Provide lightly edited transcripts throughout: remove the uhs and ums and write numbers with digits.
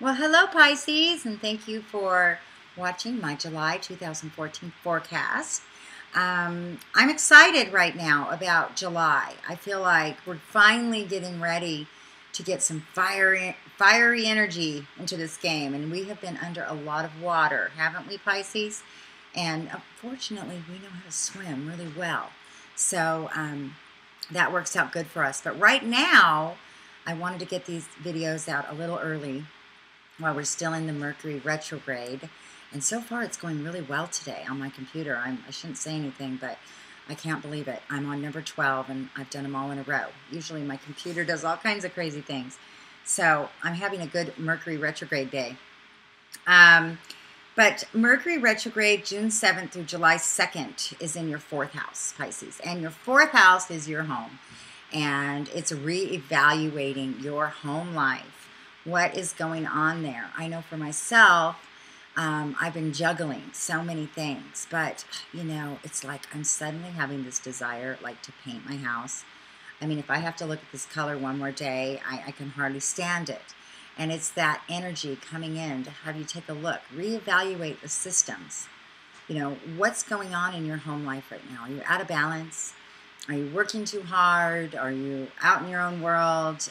Well, hello, Pisces, and thank you for watching my July 2014 forecast. I'm excited right now about July. I feel like we're finally getting ready to get some fiery energy into this game, and we have been under a lot of water, haven't we, Pisces? And fortunately, we know how to swim really well. So that works out good for us. But right now, I wanted to get these videos out a little early while we're still in the Mercury retrograde. And so far it's going really well today on my computer. I shouldn't say anything, but I can't believe it. I'm on number 12 and I've done them all in a row. Usually my computer does all kinds of crazy things. So I'm having a good Mercury retrograde day. But Mercury retrograde June 7th through July 2nd is in your 4th house, Pisces. And your 4th house is your home. And it's reevaluating your home life. What is going on there? I know for myself, I've been juggling so many things, but you know, it's like I'm suddenly having this desire like to paint my house. I mean, if I have to look at this color one more day, I can hardly stand it. And it's that energy coming in to have you take a look, reevaluate the systems. You know, what's going on in your home life right now? Are you out of balance? Are you working too hard? Are you out in your own world?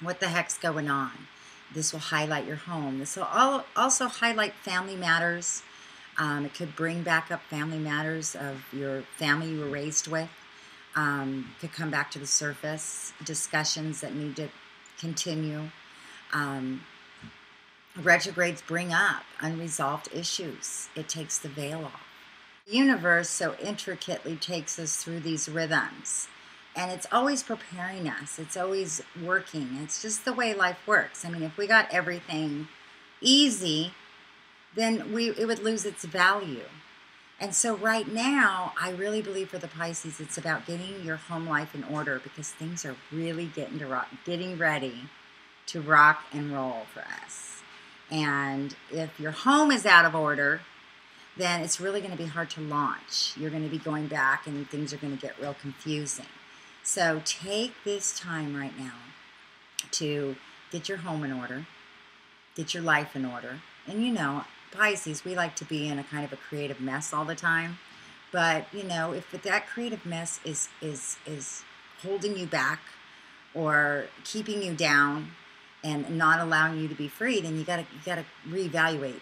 What the heck's going on? This will highlight your home. This will also highlight family matters. It could bring back up family matters of your family you were raised with. Could come back to the surface. Discussions that need to continue. Retrogrades bring up unresolved issues. It takes the veil off. The universe so intricately takes us through these rhythms. And it's always preparing us. It's always working. It's just the way life works. I mean, if we got everything easy, then it would lose its value. And so right now, I really believe for the Pisces, it's about getting your home life in order because things are really getting ready to rock and roll for us. And if your home is out of order, then it's really going to be hard to launch. You're going to be going back and things are going to get real confusing. So take this time right now to get your home in order, get your life in order. And you know, Pisces, we like to be in a kind of a creative mess all the time. But you know, if that creative mess is holding you back or keeping you down and not allowing you to be free, then you gotta reevaluate,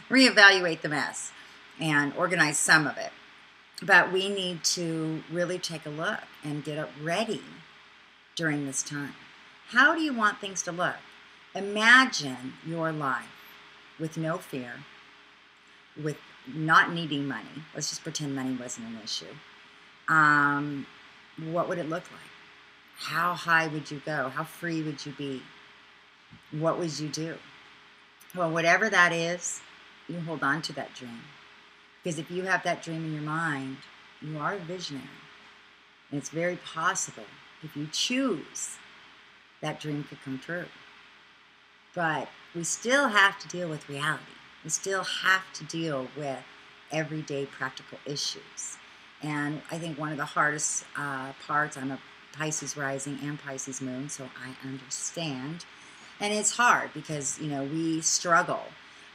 reevaluate the mess and organize some of it. But we need to really take a look and get up ready during this time. How do you want things to look? Imagine your life with no fear, with not needing money. Let's just pretend money wasn't an issue. What would it look like? How high would you go? How free would you be? What would you do? Well, whatever that is, you hold on to that dream. Because if you have that dream in your mind, you are a visionary. And it's very possible, if you choose, that dream could come true. But we still have to deal with reality. We still have to deal with everyday practical issues. And I think one of the hardest parts, I'm a Pisces rising and Pisces moon, so I understand. And it's hard because, you know, we struggle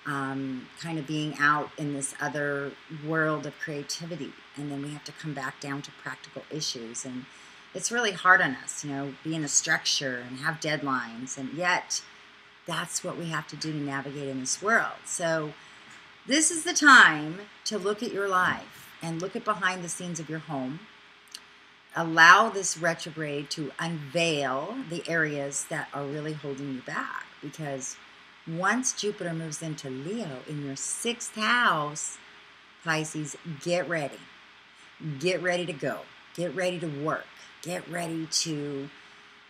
kind of being out in this other world of creativity, and then we have to come back down to practical issues, and it's really hard on us, you know, be in a structure and have deadlines, and yet that's what we have to do to navigate in this world. So this is the time to look at your life and look at behind the scenes of your home. Allow this retrograde to unveil the areas that are really holding you back, because once Jupiter moves into Leo in your 6th house, Pisces, get ready. Get ready to go. Get ready to work. Get ready to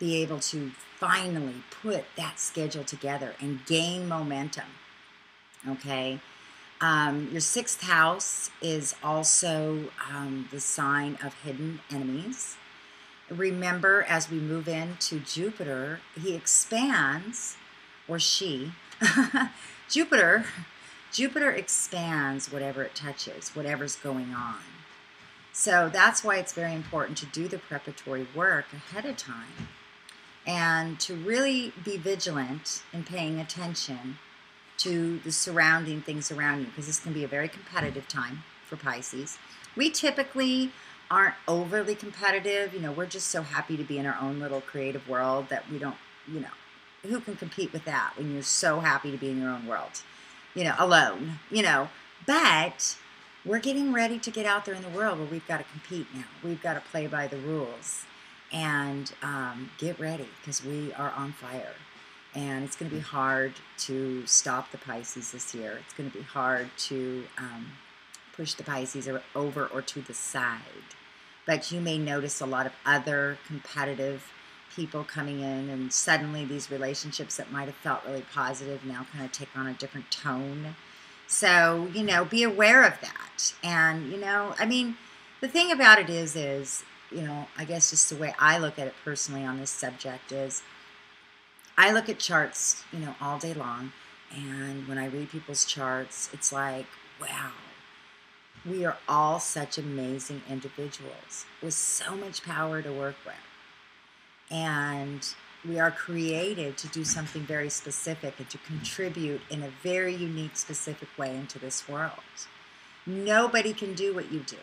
be able to finally put that schedule together and gain momentum. Okay? Your 6th house is also the sign of hidden enemies. Remember, as we move into Jupiter, he expands, or she, Jupiter expands whatever it touches, whatever's going on. So that's why it's very important to do the preparatory work ahead of time and to really be vigilant in paying attention to the surrounding things around you, because this can be a very competitive time for Pisces. We typically aren't overly competitive. You know, we're just so happy to be in our own little creative world that we don't, you know, who can compete with that when you're so happy to be in your own world, you know, alone, you know. But we're getting ready to get out there in the world where we've got to compete now. We've got to play by the rules and get ready, because we are on fire. And it's going to be hard to stop the Pisces this year. It's going to be hard to push the Pisces over or to the side. But you may notice a lot of other competitive people coming in, and suddenly these relationships that might have felt really positive now kind of take on a different tone. So, you know, be aware of that. And, you know, I mean, the thing about it is, you know, I guess just the way I look at it personally on this subject is, I look at charts, you know, all day long, and when I read people's charts, it's like, wow, we are all such amazing individuals with so much power to work with. And we are created to do something very specific and to contribute in a very unique, specific way into this world. Nobody can do what you do.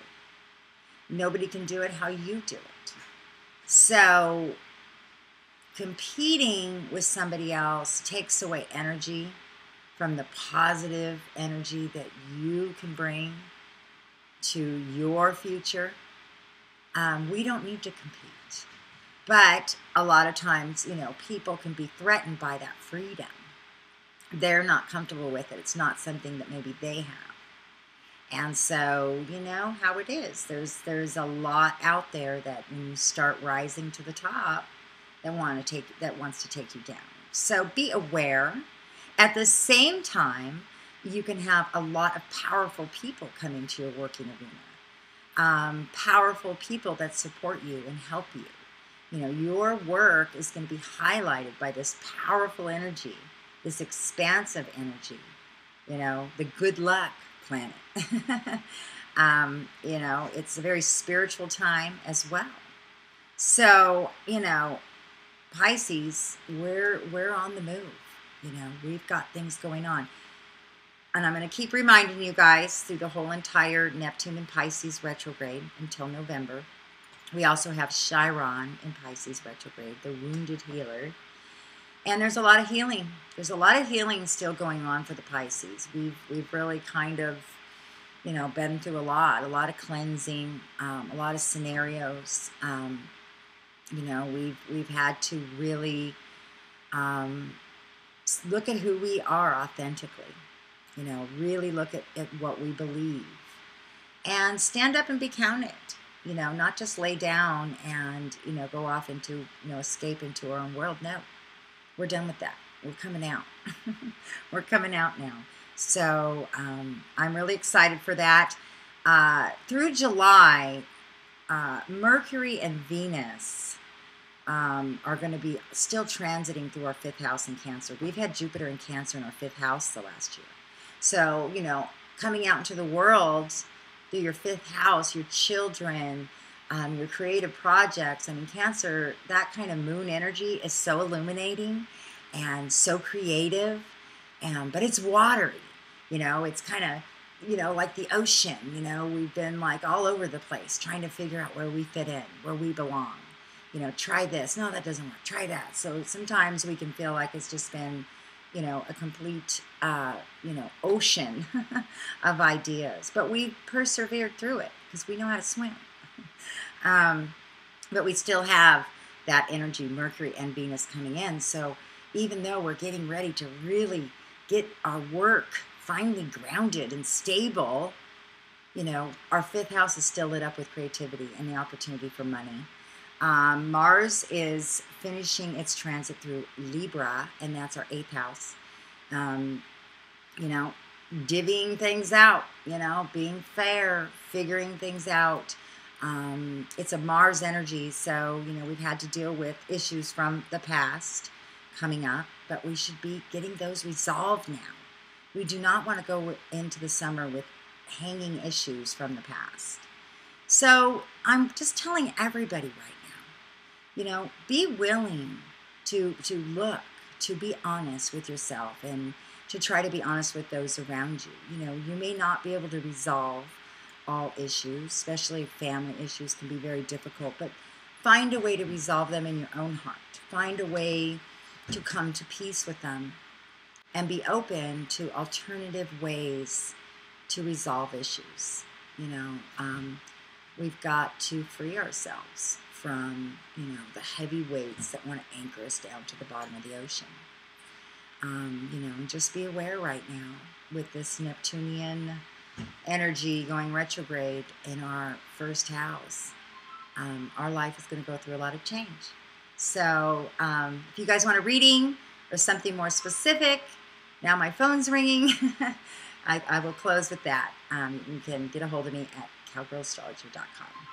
Nobody can do it how you do it. So competing with somebody else takes away energy from the positive energy that you can bring to your future. We don't need to compete. But a lot of times, you know, people can be threatened by that freedom. They're not comfortable with it. It's not something that maybe they have. And so, you know how it is. There's a lot out there that when you start rising to the top, that wants to take you down. So be aware. At the same time, you can have a lot of powerful people come into your working arena. Powerful people that support you and help you. You know, your work is going to be highlighted by this powerful energy, this expansive energy, you know, the good luck planet. You know, it's a very spiritual time as well. So, you know, Pisces, we're on the move. You know, we've got things going on. And I'm going to keep reminding you guys through the whole entire Neptune and Pisces retrograde until November. We also have Chiron in Pisces retrograde, the wounded healer. And there's a lot of healing. There's a lot of healing still going on for the Pisces. We've really kind of, you know, been through a lot of cleansing, a lot of scenarios. You know, we've had to really look at who we are authentically. You know, really look at what we believe. And stand up and be counted. You know, not just lay down and, you know, go off into, you know, escape into our own world. No, we're done with that. We're coming out. We're coming out now. So I'm really excited for that. Through July, Mercury and Venus are going to be still transiting through our 5th house in Cancer. We've had Jupiter in Cancer in our 5th house the last year. So, you know, coming out into the world through your 5th house, your children, your creative projects. I mean, Cancer, that kind of moon energy is so illuminating and so creative, but it's watery. You know, it's kind of, you know, like the ocean. You know, we've been like all over the place trying to figure out where we fit in, where we belong. You know, try this. No, that doesn't work. Try that. So sometimes we can feel like it's just been, you know, a complete, you know, ocean of ideas. But we persevered through it because we know how to swim. But we still have that energy, Mercury and Venus coming in. So even though we're getting ready to really get our work finally grounded and stable, you know, our 5th house is still lit up with creativity and the opportunity for money. Mars is finishing its transit through Libra, and that's our 8th house. You know, divvying things out, you know, being fair, figuring things out. It's a Mars energy, so, you know, we've had to deal with issues from the past coming up, but we should be getting those resolved now. We do not want to go into the summer with hanging issues from the past. So I'm just telling everybody right now, you know, be willing to look, to be honest with yourself, and to try to be honest with those around you. You know, you may not be able to resolve all issues, especially family issues can be very difficult, but find a way to resolve them in your own heart. Find a way to come to peace with them and be open to alternative ways to resolve issues. You know, we've got to free ourselves from, you know, the heavy weights that want to anchor us down to the bottom of the ocean. You know, and just be aware right now with this Neptunian energy going retrograde in our first house. Our life is going to go through a lot of change. So if you guys want a reading or something more specific, now my phone's ringing. I will close with that. You can get a hold of me at cowgirlastrology.com.